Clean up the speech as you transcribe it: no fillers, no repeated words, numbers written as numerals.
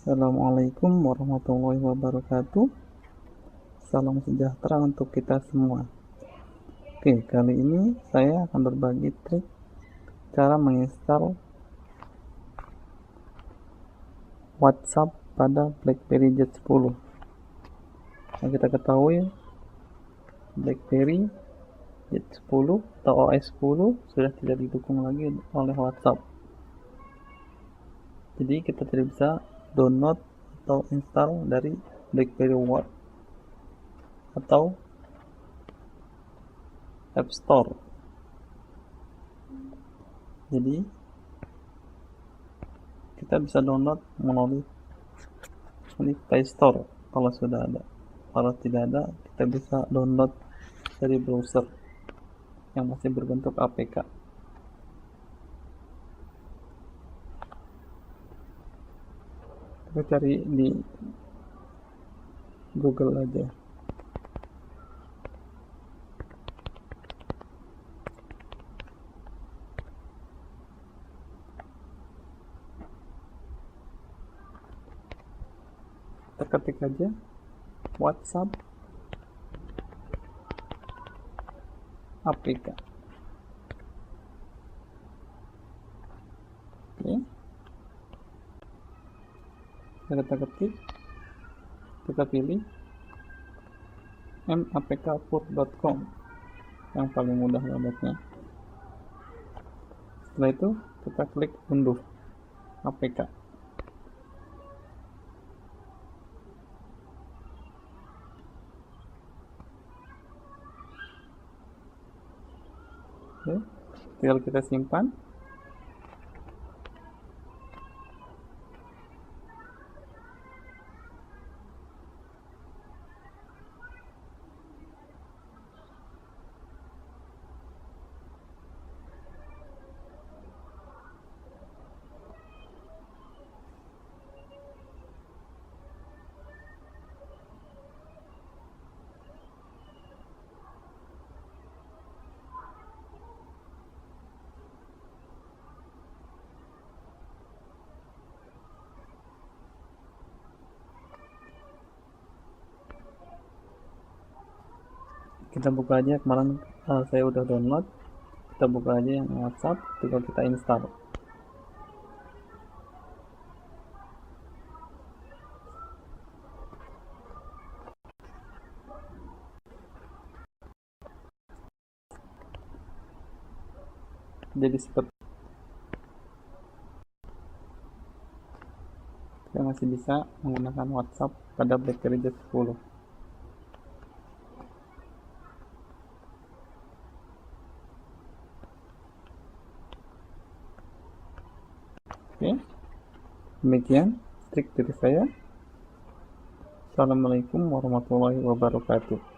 Assalamualaikum warahmatullahi wabarakatuh. Salam sejahtera untuk kita semua. Oke, kali ini saya akan berbagi trik cara menginstal WhatsApp pada BlackBerry Z10. Yang kita ketahui, BlackBerry Z10 atau OS 10 sudah tidak didukung lagi oleh WhatsApp. Jadi kita tidak bisa download atau install dari BlackBerry World atau App Store. Jadi kita bisa download melalui Play Store kalau sudah ada. Kalau tidak ada, kita bisa download dari browser yang masih berbentuk APK. Kita cari di Google aja. Kita ketik aja WhatsApp APK. Oke. Kita ketik, kita pilih mapkpur.com yang paling mudah downloadnya. Setelah itu kita klik unduh APK. Oke, tinggal kita simpan. Kita buka aja, kemarin saya udah download. Kita buka aja yang WhatsApp, tinggal kita install. Jadi seperti kita masih bisa menggunakan WhatsApp pada BlackBerry Z10. Oke, demikian trik dari saya. Assalamualaikum warahmatullahi wabarakatuh.